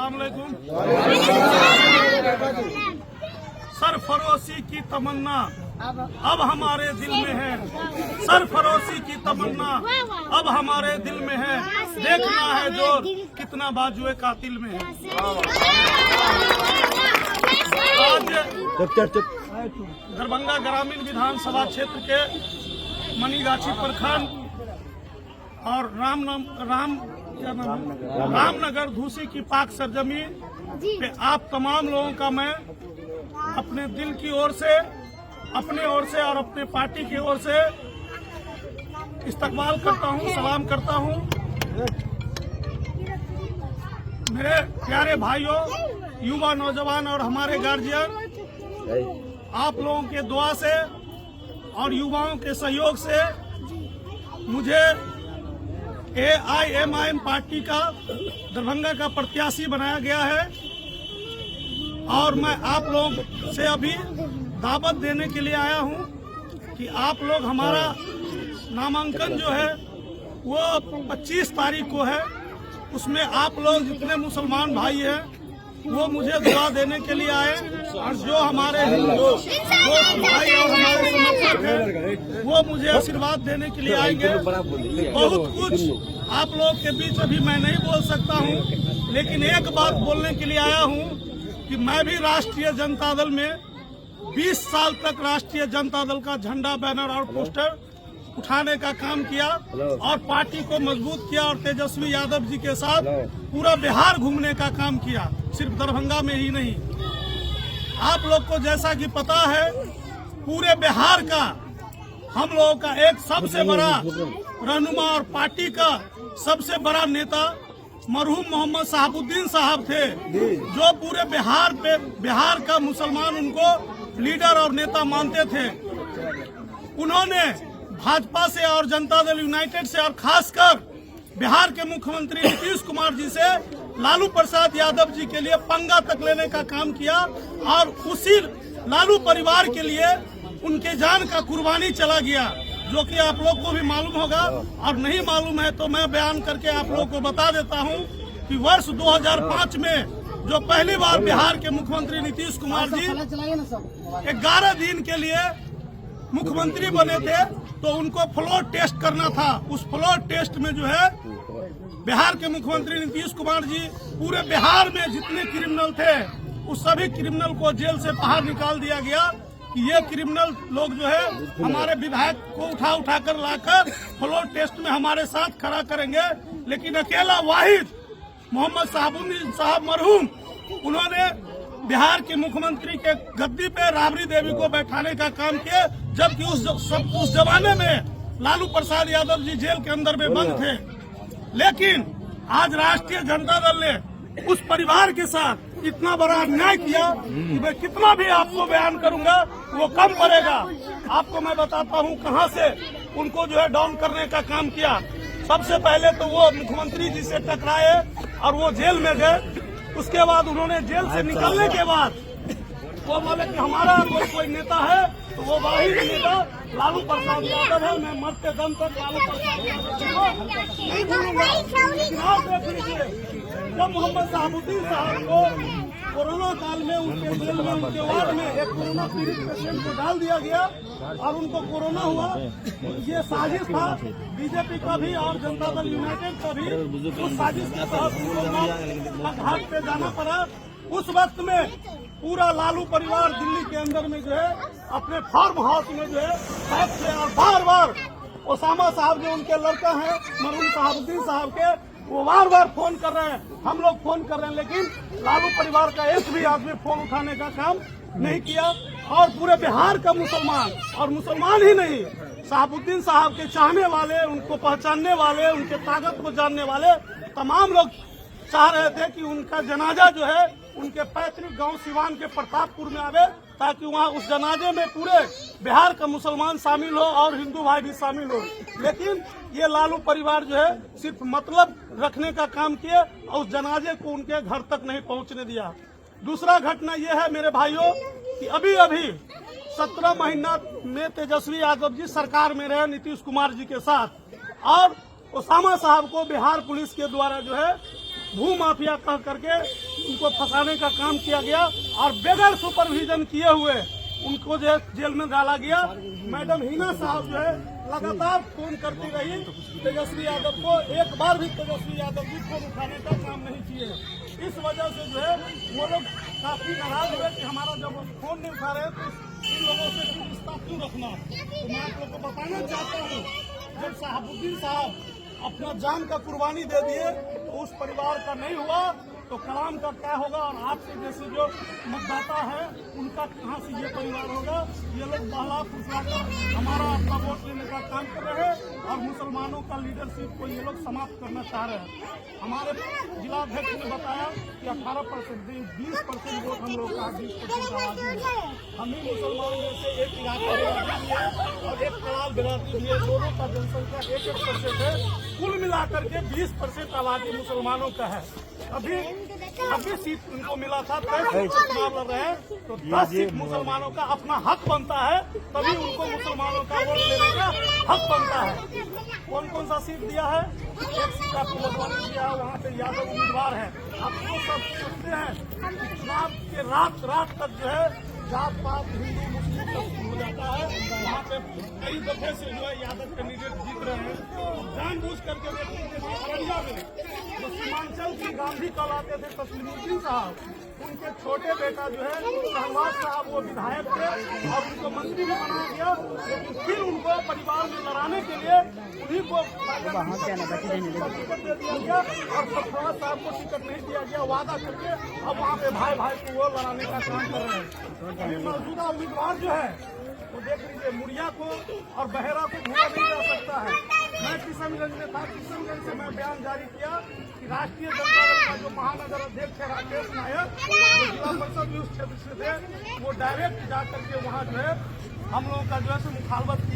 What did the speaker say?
अस्सलाम वालेकुम। सरफरोशी की तमन्ना अब हमारे दिल में है, सरफरोशी की तमन्ना अब हमारे दिल में है, देखना है जोर कितना बाजुए कातिल में है। आज दरभंगा ग्रामीण विधानसभा क्षेत्र के मनीगाछी प्रखंड और रामनगर धूसी की पाक सरजमीन पे आप तमाम लोगों का मैं अपने दिल की ओर से, अपने ओर से और अपने पार्टी की ओर से इस्तकबाल करता हूं, सलाम करता हूं। मेरे प्यारे भाइयों, युवा नौजवान और हमारे गार्जियन, आप लोगों के दुआ से और युवाओं के सहयोग से मुझे AIMIM पार्टी का दरभंगा का प्रत्याशी बनाया गया है और मैं आप लोगों से अभी दावत देने के लिए आया हूं कि आप लोग हमारा नामांकन जो है वो 25 तारीख को है। उसमें आप लोग जितने मुसलमान भाई हैं वो मुझे दुआ देने के लिए आए और जो हमारे हिंदू दोस्त भाई और हमारे समर्थक हैं वो मुझे आशीर्वाद देने के लिए आएंगे। बहुत कुछ आप लोग के बीच अभी मैं नहीं बोल सकता हूं, लेकिन एक बात बोलने के लिए आया हूं कि मैं भी राष्ट्रीय जनता दल में 20 साल तक राष्ट्रीय जनता दल का झंडा, बैनर और पोस्टर उठाने का काम किया और पार्टी को मजबूत किया और तेजस्वी यादव जी के साथ पूरा बिहार घूमने का काम किया, सिर्फ दरभंगा में ही नहीं। आप लोग को जैसा कि पता है पूरे बिहार का हम लोगों का एक सबसे बड़ा रहनुमा और पार्टी का सबसे बड़ा नेता मरहूम मोहम्मद शहाबुद्दीन साहब थे, जो पूरे बिहार का मुसलमान उनको लीडर और नेता मानते थे। उन्होंने भाजपा से और जनता दल यूनाइटेड से और खासकर बिहार के मुख्यमंत्री नीतीश कुमार जी से लालू प्रसाद यादव जी के लिए पंगा तक लेने का काम किया और उसी लालू परिवार के लिए उनके जान का कुर्बानी चला गया, जो कि आप लोग को भी मालूम होगा और नहीं मालूम है तो मैं बयान करके आप लोग को बता देता हूं कि वर्ष 2005 में जो पहली बार बिहार के मुख्यमंत्री नीतीश कुमार जी 11 दिन के लिए मुख्यमंत्री बने थे तो उनको फ्लोर टेस्ट करना था। उस फ्लोर टेस्ट में जो है बिहार के मुख्यमंत्री नीतीश कुमार जी पूरे बिहार में जितने क्रिमिनल थे उस सभी क्रिमिनल को जेल से बाहर निकाल दिया गया कि ये क्रिमिनल लोग जो है हमारे विधायक को उठा कर लाकर फ्लोर टेस्ट में हमारे साथ खड़ा करेंगे। लेकिन अकेला वाहिद मोहम्मद शहाबुद्दीन साहब मरहूम, उन्होंने बिहार के मुख्यमंत्री के गद्दी पे राबड़ी देवी को बैठाने का काम किया, जबकि उस जमाने में लालू प्रसाद यादव जी जेल के अंदर में बंद थे। लेकिन आज राष्ट्रीय जनता दल ने उस परिवार के साथ इतना बड़ा अन्याय किया कि मैं कितना भी आपको बयान करूंगा वो कम पड़ेगा। आपको मैं बताता हूं कहां से उनको जो है डाउन करने का काम किया। सबसे पहले तो वो मुख्यमंत्री जी से टकराए और वो जेल में गए। उसके बाद उन्होंने जेल से निकलने के बाद वो बोले कि हमारा कोई नेता है तो वो वही नेता लालू प्रसाद यादव है, मैं मरते दम तक लालू प्रसाद यादव नहीं भूलूंगा। देख लीजिए, जब मोहम्मद शहाबुद्दीन साहब को कोरोना काल में उनके जेल में उनके वार्ड में एक कोरोना पीड़ित पेशेंट को डाल दिया गया और उनको कोरोना हुआ, ये साजिश था बीजेपी का भी और जनता दल यूनाइटेड का भी। उस साजिश के तहत उनको घाट पे जाना पड़ा। उस वक्त में पूरा लालू परिवार दिल्ली के अंदर में जो है अपने फार्म हाउस में जो है बैठ थे और बार बार ओसामा साहब जो उनके लड़का हैं मरहूम शहाबुद्दीन साहब के, वो बार बार फोन कर रहे हैं, हम लोग फोन कर रहे हैं, लेकिन लालू परिवार का एक भी आदमी फोन उठाने का काम नहीं किया। और पूरे बिहार का मुसलमान, और मुसलमान ही नहीं, शहाबुद्दीन साहब के चाहने वाले, उनको पहचानने वाले, उनके ताकत को जानने वाले तमाम लोग चाह रहे थे कि उनका जनाजा जो है उनके पैतृक गांव सिवान के प्रतापपुर में आवे, ताकि वहां उस जनाजे में पूरे बिहार का मुसलमान शामिल हो और हिंदू भाई भी शामिल हो। लेकिन ये लालू परिवार जो है सिर्फ मतलब रखने का काम किए और उस जनाजे को उनके घर तक नहीं पहुंचने दिया। दूसरा घटना यह है मेरे भाइयों कि अभी 17 महीना में तेजस्वी यादव जी सरकार में रहे नीतीश कुमार जी के साथ, और उसामा साहब को बिहार पुलिस के द्वारा जो है भू माफिया कह करके उनको फंसाने का काम किया गया और बगैर सुपरविजन किए हुए उनको जो है जेल में डाला गया। मैडम हिना साहब जो है लगातार फोन करती रही तेजस्वी यादव को, एक बार भी तेजस्वी यादव जी फोन उठाने का काम नहीं किए। इस वजह से जो है वो लोग काफी नाराज हुए कि हमारा जब फोन नहीं उठा रहे तो इन लोगों से रिश्ता क्यों रखना। तो मैं आप लोग को बताना चाहता हूँ, जब शहाबुद्दीन साहब अपना जान का कुर्बानी दे दिए तो उस परिवार का नहीं हुआ तो कलाम का क्या होगा। और आपसे जैसे जो मतदाता है उनका कहाँ से ये परिवार होगा। ये लोग बहला फुसलाकर हमारा अपना वोट लेने का काम कर रहे हैं और मुसलमानों का लीडरशिप को ये लोग समाप्त करना चाह रहे हैं। हमारे जिलाध्यक्ष ने बताया कि 18% 20% वोट हम लोग का 20% आबादी है। हम ही मुसलमान में से एक इलाका भी है और एक कलाल बिरादरी भी है, दोनों का जनसंख्या 1% है। कुल मिलाकर के 20% आबादी मुसलमानों का है। अभी सीट उनको मिला था, 10 चुनाव लड़ रहे हैं तो 10 सीट मुसलमानों का अपना हक बनता है, तभी उनको मुसलमानों का वोट लेने का हक बनता है। कौन कौन सा सीट दिया है? एक सीट आपको बदवानी दिया है, वहाँ पे यादव उम्मीदवार है। आप लोग सब सोचते हैं चुनाव के रात तक जो है जात पात हिंदू मुस्लिम सब हो जाता है। वहाँ पे कई दफे से जो है यादव कैंडिडेट जीत रहे हैं। जानबूझ करके देखते अररिया में जो सीमांचल की गांधी कहलाते थे तस्लीमुद्दीन साहब, उनके छोटे बेटा जो है शहनवाज साहब वो विधायक थे और उनको मंत्री भी बनाया गया। लेकिन फिर उनको परिवार में लड़ाने के लिए उन्हीं को टिकट दे दिया गया और शहनवाज साहब को टिकट नहीं दिया गया, वादा करके अब वहाँ पे भाई भाई को वो लड़ाने का काम कर रहे हैं। अभी मौजूदा उम्मीदवार जो है वो देख लीजिए, मुड़िया को और बहेरा को भूला नहीं जा सकता है। मैं किशनगंज में था, किशनगंज से मैं बयान जारी किया कि राष्ट्रीय जनता दल का जो महानगर अध्यक्ष है राकेश नायक, जो जिला परिषद भी उस क्षेत्र से थे, वो डायरेक्ट जा करके वहाँ जो है हम लोगों का जो है मुखालबत किया।